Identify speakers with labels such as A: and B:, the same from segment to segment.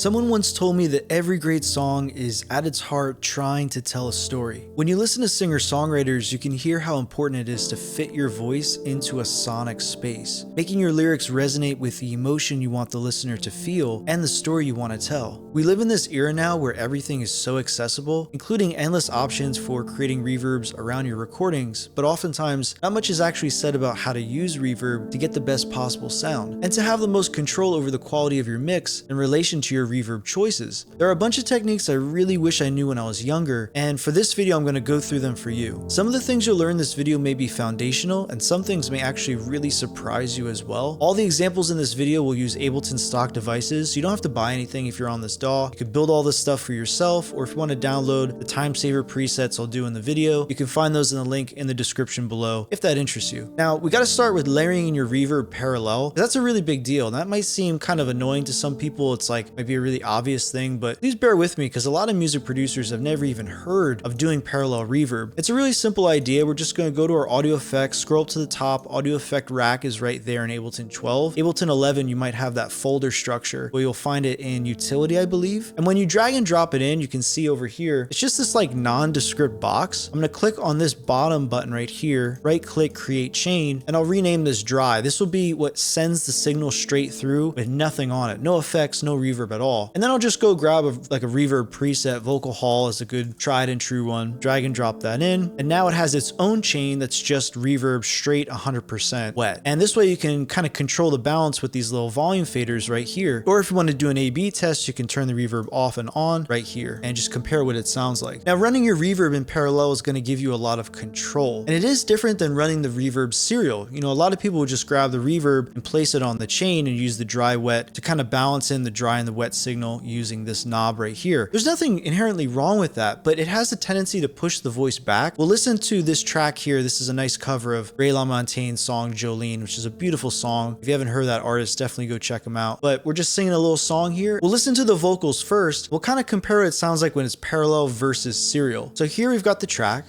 A: Someone once told me that every great song is at its heart trying to tell a story. When you listen to singer-songwriters, you can hear how important it is to fit your voice into a sonic space, making your lyrics resonate with the emotion you want the listener to feel and the story you want to tell. We live in this era now where everything is so accessible, including endless options for creating reverbs around your recordings, but oftentimes not much is actually said about how to use reverb to get the best possible sound, and to have the most control over the quality of your mix in relation to your reverb choices. There are a bunch of techniques I really wish I knew when I was younger, and for this video I'm going to go through them for you. Some of the things you'll learn in this video may be foundational, and some things may actually really surprise you as well. All the examples in this video will use Ableton stock devices, so you don't have to buy anything if you're on this DAW. You can build all this stuff for yourself, or if you want to download the time saver presets I'll do in the video, you can find those in the link in the description below if that interests you. Now, we got to start with layering in your reverb parallel. That's a really big deal, and that might seem kind of annoying to some people. It's like maybe a really obvious thing, but please bear with me because a lot of music producers have never even heard of doing parallel reverb. It's a really simple idea. We're just going to go to our audio effects, scroll up to the top. Audio effect rack is right there in Ableton 12. Ableton 11, you might have that folder structure where you'll find it in utility, I believe. And when you drag and drop it in, you can see over here, it's just this like nondescript box. I'm going to click on this bottom button right here, right click, create chain, and I'll rename this dry. This will be what sends the signal straight through with nothing on it. No effects, no reverb at all. And then I'll just go grab a reverb preset. Vocal Hall is a good tried and true one. Drag and drop that in. And now it has its own chain that's just reverb straight 100% wet. And this way you can kind of control the balance with these little volume faders right here. Or if you want to do an A/B test, you can turn the reverb off and on right here and just compare what it sounds like. Now, running your reverb in parallel is going to give you a lot of control. And it is different than running the reverb serial. You know, a lot of people will just grab the reverb and place it on the chain and use the dry wet to kind of balance in the dry and the wet signal using this knob right here. There's nothing inherently wrong with that, but it has a tendency to push the voice back. We'll listen to this track here. This is a nice cover of Ray LaMontagne's song Jolene, which is a beautiful song. If you haven't heard that artist, definitely go check him out. But we're just singing a little song here. We'll listen to the vocals first. We'll kind of compare what it sounds like when it's parallel versus serial. So here we've got the track.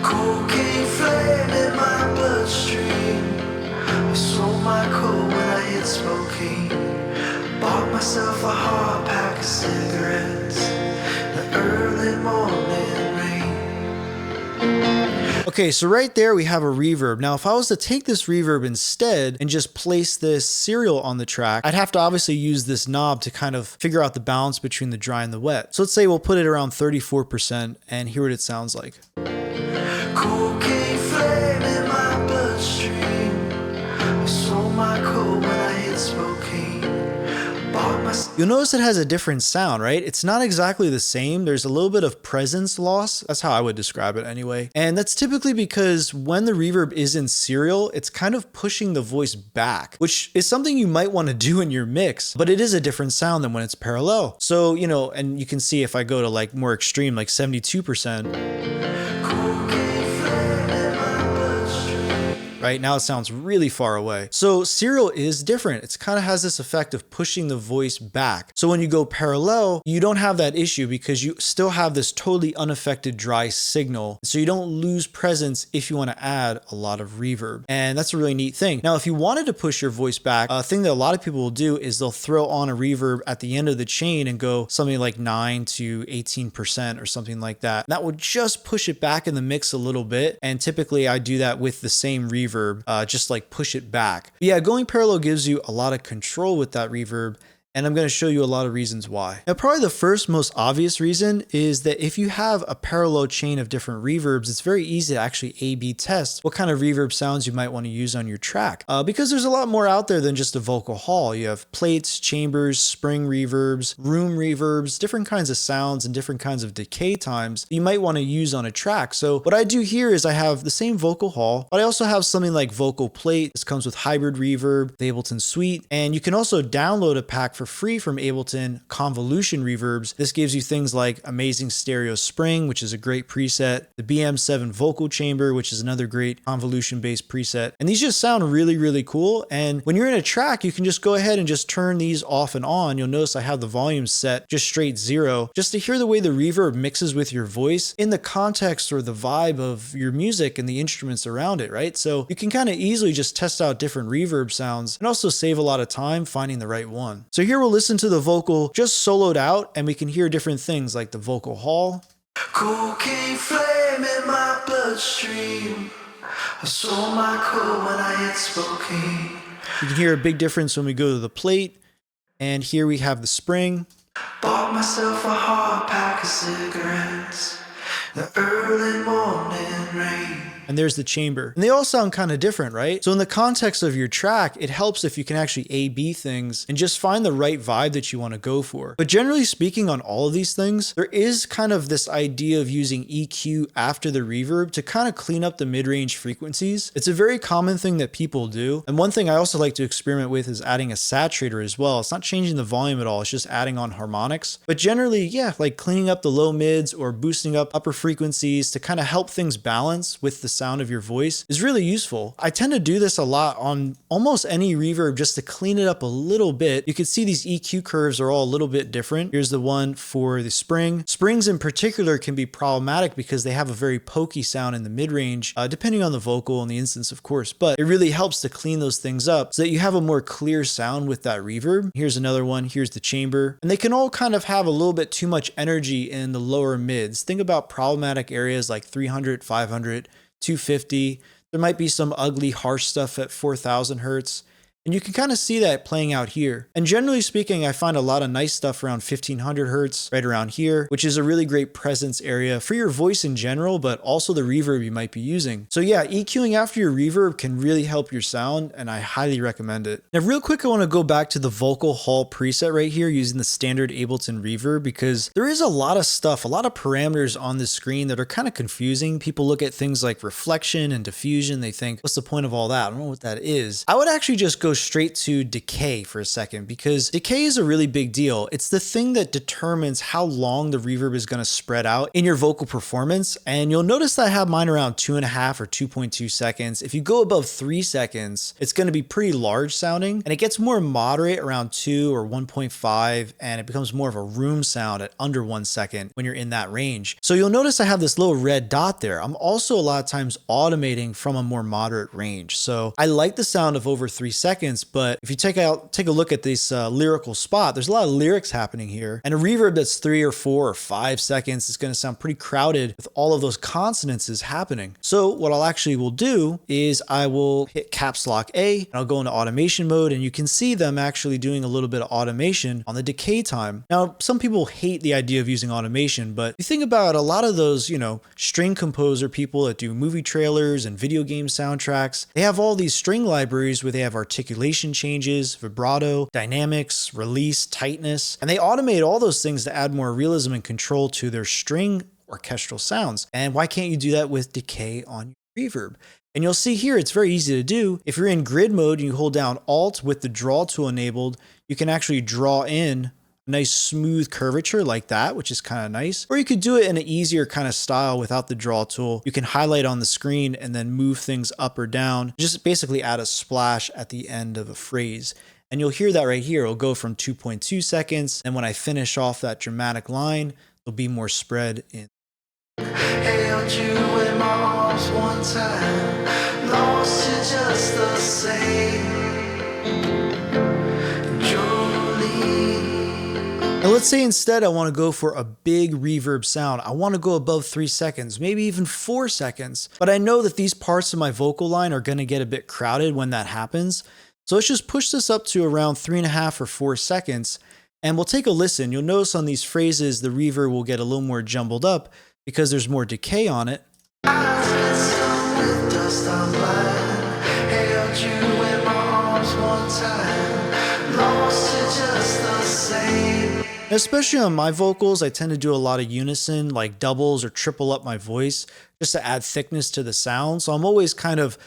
B: Cocaine flame in my bloodstream. I sold my coat when I hit smoking. Bought myself a hard pack of cigarettes. The early morning rain.
A: Okay, so right there we have a reverb. Now, if I was to take this reverb instead and just place this serial on the track, I'd have to obviously use this knob to kind of figure out the balance between the dry and the wet. So let's say we'll put it around 34% and hear what it sounds like.
B: Cocaine flame in my bloodstream. I sold my coat when I hit smoking.
A: You'll notice it has a different sound, right? It's not exactly the same. There's a little bit of presence loss. That's how I would describe it anyway. And that's typically because when the reverb is in serial, it's kind of pushing the voice back, which is something you might want to do in your mix, but it is a different sound than when it's parallel. So, you know, and you can see if I go to like more extreme, like 72%. Right now it sounds really far away. So serial is different. It kind of has this effect of pushing the voice back. So when you go parallel, you don't have that issue because you still have this totally unaffected dry signal. So you don't lose presence if you want to add a lot of reverb. And that's a really neat thing. Now, if you wanted to push your voice back, a thing that a lot of people will do is they'll throw on a reverb at the end of the chain and go something like 9 to 18% or something like that. That would just push it back in the mix a little bit. And typically I do that with the same reverb. Just like push it back. But yeah, going parallel gives you a lot of control with that reverb, and I'm going to show you a lot of reasons why. Now, probably the first most obvious reason is that if you have a parallel chain of different reverbs, it's very easy to actually A/B test what kind of reverb sounds you might want to use on your track. Because there's a lot more out there than just a vocal hall. You have plates, chambers, spring reverbs, room reverbs, different kinds of sounds and different kinds of decay times that you might want to use on a track. So what I do here is I have the same vocal hall, but I also have something like vocal plate. This comes with hybrid reverb, the Ableton suite, and you can also download a pack for free from Ableton, convolution reverbs. This gives you things like amazing stereo spring, which is a great preset, the BM7 vocal chamber, which is another great convolution based preset. And these just sound really, really cool. And when you're in a track, you can just go ahead and just turn these off and on. You'll notice I have the volume set just straight 0, just to hear the way the reverb mixes with your voice in the context or the vibe of your music and the instruments around it, right? So you can kind of easily just test out different reverb sounds and also save a lot of time finding the right one. So here we'll listen to the vocal just soloed out, and we can hear different things like the vocal hall.
B: Cocaine flame in my bloodstream. I sold my coat when I hit Spokane.
A: You can hear a big difference when we go to the plate. And here we have the spring.
B: Bought myself a hard pack of cigarettes. The early morning rain.
A: And there's the chamber. And they all sound kind of different, right? So in the context of your track, it helps if you can actually A/B things and just find the right vibe that you want to go for. But generally speaking, on all of these things, there is kind of this idea of using EQ after the reverb to kind of clean up the mid-range frequencies. It's a very common thing that people do. And one thing I also like to experiment with is adding a saturator as well. It's not changing the volume at all. It's just adding on harmonics. But generally, yeah, like cleaning up the low mids or boosting up upper frequencies to kind of help things balance with the sound of your voice is really useful. I tend to do this a lot on almost any reverb just to clean it up a little bit. You can see these EQ curves are all a little bit different. Here's the one for the spring. Springs in particular can be problematic because they have a very pokey sound in the mid-range, depending on the vocal and the instance, of course, but it really helps to clean those things up so that you have a more clear sound with that reverb. Here's another one. Here's the chamber. And they can all kind of have a little bit too much energy in the lower mids. Think about problematic areas like 300, 500, 250. There might be some ugly, harsh stuff at 4000 hertz. And you can kind of see that playing out here. And generally speaking, I find a lot of nice stuff around 1500 hertz, right around here, which is a really great presence area for your voice in general, but also the reverb you might be using. So yeah, EQing after your reverb can really help your sound, and I highly recommend it. Now, real quick, I want to go back to the vocal hall preset right here using the standard Ableton reverb, because there is a lot of stuff, a lot of parameters on the screen that are kind of confusing. People look at things like reflection and diffusion. They think, what's the point of all that? I don't know what that is. I would actually just go straight to decay for a second, because decay is a really big deal. It's the thing that determines how long the reverb is going to spread out in your vocal performance. And you'll notice that I have mine around 2.5 or 2.2 seconds. If you go above 3 seconds, it's going to be pretty large sounding, and it gets more moderate around 2 or 1.5, and it becomes more of a room sound at under 1 second when you're in that range. So you'll notice I have this little red dot there. I'm also a lot of times automating from a more moderate range. So I like the sound of over 3 seconds, but if you take a look at this lyrical spot, there's a lot of lyrics happening here, and a reverb that's 3 or 4 or 5 seconds is going to sound pretty crowded with all of those consonances happening. So what I'll actually will do is I will hit caps lock A, and I'll go into automation mode, and you can see them actually doing a little bit of automation on the decay time. Now, some people hate the idea of using automation, but you think about a lot of those, string composer people that do movie trailers and video game soundtracks, they have all these string libraries where they have articulation changes, vibrato, dynamics, release, tightness, and they automate all those things to add more realism and control to their string orchestral sounds. And why can't you do that with decay on your reverb? And you'll see here, it's very easy to do. If you're in grid mode and you hold down Alt with the draw tool enabled, you can actually draw in a nice smooth curvature like that, which is kind of nice. Or you could do it in an easier kind of style without the draw tool. You can highlight on the screen and then move things up or down. Just basically add a splash at the end of a phrase. And you'll hear that right here. It'll go from 2.2 seconds. And when I finish off that dramatic line, there'll be more spread in.
B: Held you in my arms one time, lost you just the same.
A: Now let's say instead I want to go for a big reverb sound. I want to go above 3 seconds, maybe even 4 seconds. But I know that these parts of my vocal line are going to get a bit crowded when that happens. So let's just push this up to around 3.5 or 4 seconds, and we'll take a listen. You'll notice on these phrases, the reverb will get a little more jumbled up because there's more decay on it. Especially on my vocals, I tend to do a lot of unison, like doubles or triple up my voice, just to add thickness to the sound. So I'm always kind of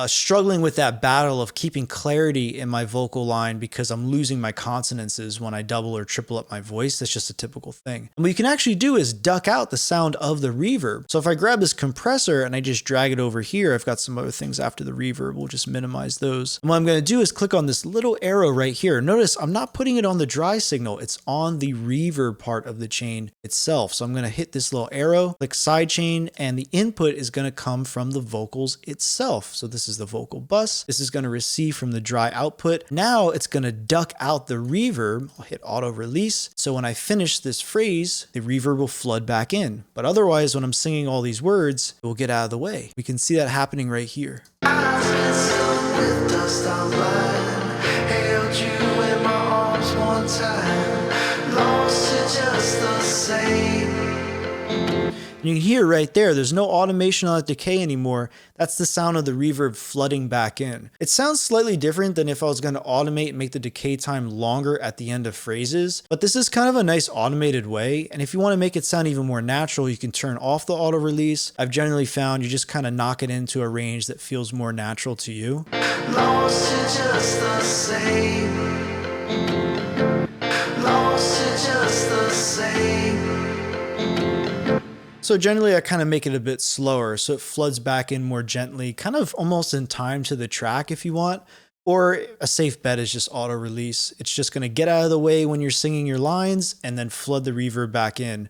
A: struggling with that battle of keeping clarity in my vocal line because I'm losing my consonances when I double or triple up my voice. That's just a typical thing. And what you can actually do is duck out the sound of the reverb. So if I grab this compressor and I just drag it over here, I've got some other things after the reverb. We'll just minimize those. And what I'm going to do is click on this little arrow right here. Notice I'm not putting it on the dry signal. It's on the reverb part of the chain itself. So I'm going to hit this little arrow, click side chain, and the input is going to come from the vocals itself. So this This is the vocal bus. This is going to receive from the dry output. Now it's going to duck out the reverb. I'll hit auto release. So when I finish this phrase, the reverb will flood back in. But otherwise, when I'm singing all these words, it will get out of the way. We can see that happening right here.
B: I've been stung with dust, I'm blind. Held you in my arms one time. Lost you just the same.
A: And you can hear right there's no automation on that decay anymore. That's the sound of the reverb flooding back in. It sounds slightly different than if I was going to automate and make the decay time longer at the end of phrases, but this is kind of a nice automated way. And if you want to make it sound even more natural, you can turn off the auto release. I've generally found you just kind of knock it into a range that feels more natural to you.
B: Lost you just the same. Lost you just the same.
A: So generally I kind of make it a bit slower so it floods back in more gently, kind of almost in time to the track if you want, or a safe bet is just auto release. It's just going to get out of the way when you're singing your lines and then flood the reverb back in.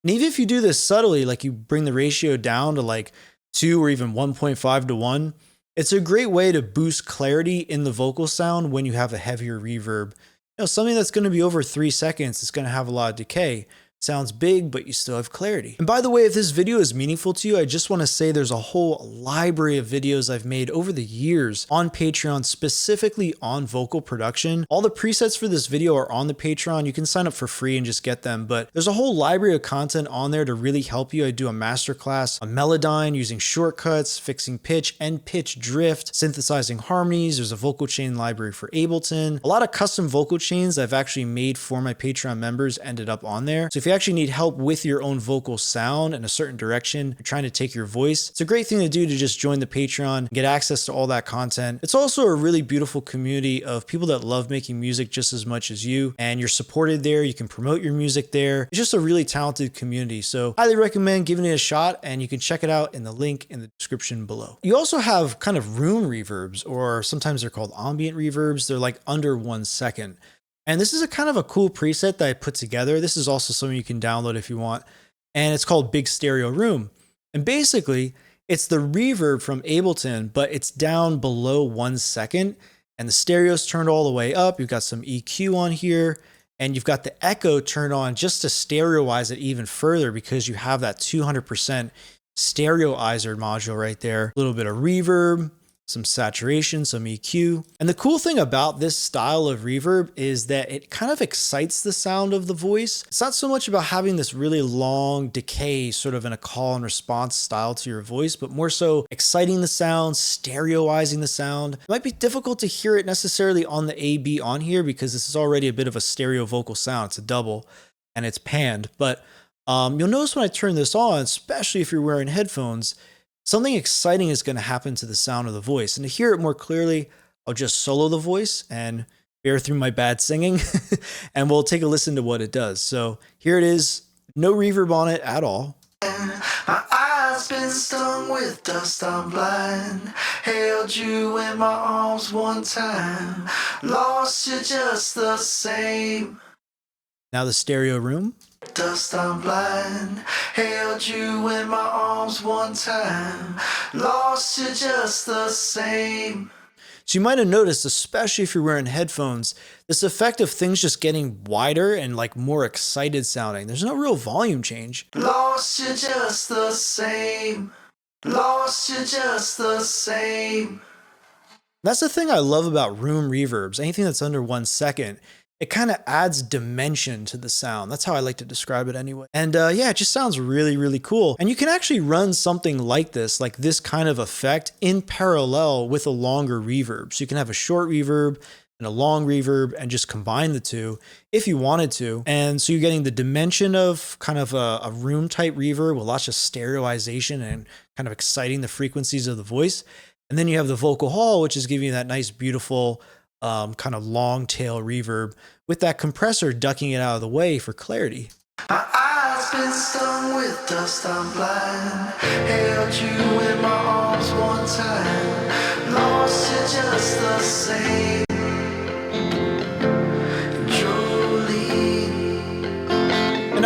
A: And even if you do this subtly, like you bring the ratio down to like 2 or even 1.5 to 1, it's a great way to boost clarity in the vocal sound when you have a heavier reverb. You know, something that's going to be over 3 seconds is going to have a lot of decay. Sounds big, but you still have clarity. And by the way, if this video is meaningful to you, I just want to say there's a whole library of videos I've made over the years on Patreon, specifically on vocal production. All the presets for this video are on the Patreon. You can sign up for free and just get them, but there's a whole library of content on there to really help you. I do a masterclass on Melodyne, using shortcuts, fixing pitch and pitch drift, synthesizing harmonies. There's a vocal chain library for Ableton. A lot of custom vocal chains I've actually made for my Patreon members ended up on there. So if you actually need help with your own vocal sound in a certain direction, you're trying to take your voice, it's a great thing to do to just join the Patreon, get access to all that content. It's also a really beautiful community of people that love making music just as much as you, and you're supported there. You can promote your music there. It's just a really talented community. So highly recommend giving it a shot, and you can check it out in the link in the description below. You also have kind of room reverbs, or sometimes they're called ambient reverbs. They're like under 1 second. And this is a kind of a cool preset that I put together. This is also something you can download if you want. And it's called Big Stereo Room. And basically, it's the reverb from Ableton, but it's down below 1 second. And the stereo's turned all the way up. You've got some EQ on here. And you've got the echo turned on just to stereoize it even further because you have that 200% stereoizer module right there. A little bit of reverb, some saturation, some EQ. And the cool thing about this style of reverb is that it kind of excites the sound of the voice. It's not so much about having this really long decay sort of in a call and response style to your voice, but more so exciting the sound, stereoizing the sound. It might be difficult to hear it necessarily on the AB on here because this is already a bit of a stereo vocal sound. It's a double and it's panned, but you'll notice when I turn this on, especially if you're wearing headphones, something exciting is going to happen to the sound of the voice. And to hear it more clearly, I'll just solo the voice and bear through my bad singing, and we'll take a listen to what it does. So here it is, no reverb on it at all.
B: My eyes been stung with dust, I'm blind. Held you in my arms one time. Lost you just the same.
A: Now the stereo room.
B: Dust, I'm blind. Held you in my arms one time. Lost you just the same.
A: So you might have noticed, especially if you're wearing headphones, this effect of things just getting wider and like more excited sounding. There's no real volume change.
B: Lost you just the same. Lost you just the same.
A: That's the thing I love about room reverbs. Anything that's under 1 second, it kind of adds dimension to the sound. That's how I like to describe it anyway. And yeah, it just sounds really, really cool. And you can actually run something like this kind of effect in parallel with a longer reverb. So you can have a short reverb and a long reverb and just combine the two if you wanted to. And so you're getting the dimension of kind of a room type reverb with lots of stereoization and kind of exciting the frequencies of the voice. And then you have the vocal hall, which is giving you that nice, beautiful, kind of long tail reverb with that compressor ducking it out of the way for clarity.
B: My eyes been stung with dust, I'm blind. Held you in my arms one time. Lost you just the same.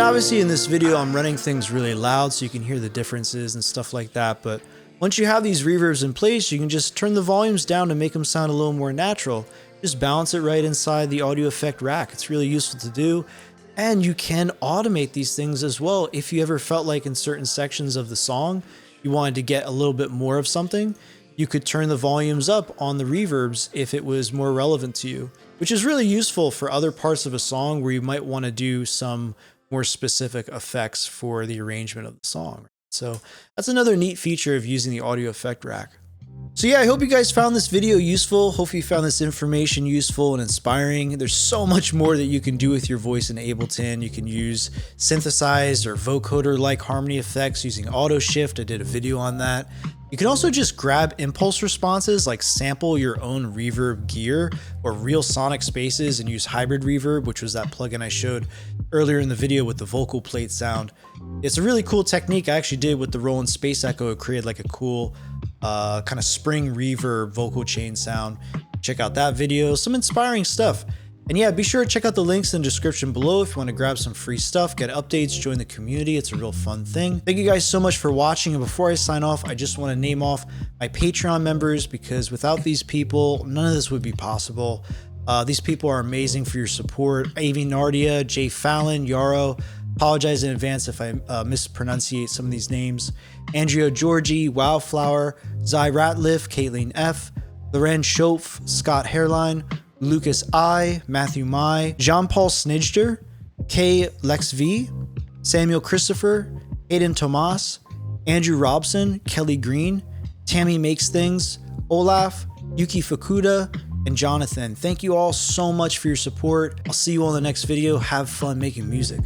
A: And obviously in this video, I'm running things really loud so you can hear the differences and stuff like that. But Once you have these reverbs in place, you can just turn the volumes down to make them sound a little more natural. Just balance it right inside the audio effect rack. It's really useful to do. And you can automate these things as well. If you ever felt like in certain sections of the song, you wanted to get a little bit more of something, you could turn the volumes up on the reverbs if it was more relevant to you, which is really useful for other parts of a song where you might want to do some more specific effects for the arrangement of the song. So that's another neat feature of using the audio effect rack. So yeah, I hope you guys found this video useful. Hopefully you found this information useful and inspiring. There's so much more that you can do with your voice in Ableton. You can use synthesized or vocoder-like harmony effects using auto shift. I did a video on that. You can also just grab impulse responses, like sample your own reverb gear or real sonic spaces and use hybrid reverb, which was that plugin I showed earlier in the video with the vocal plate sound. It's a really cool technique I actually did with the Roland Space Echo. It created like a cool kind of spring reverb vocal chain sound. Check out that video, some inspiring stuff. And yeah, be sure to check out the links in the description below if you want to grab some free stuff, get updates, join the community. It's a real fun thing. Thank you guys so much for watching. And before I sign off, I just want to name off my Patreon members, because without these people, none of this would be possible. These people are amazing for your support. Avi Nardia, Jay Fallon, Yarrow. Apologize in advance if I mispronunciate some of these names. Andrea Georgie, Wildflower, Zai Ratliff, Caitlin F, Loren Schoepf, Scott Hairline, Lucas I, Matthew Mai, Jean-Paul Snidger, K. Lex V, Samuel Christopher, Aiden Tomas, Andrew Robson, Kelly Green, Tammy Makes Things, Olaf, Yuki Fukuda, and Jonathan. Thank you all so much for your support. I'll see you all in the next video. Have fun making music.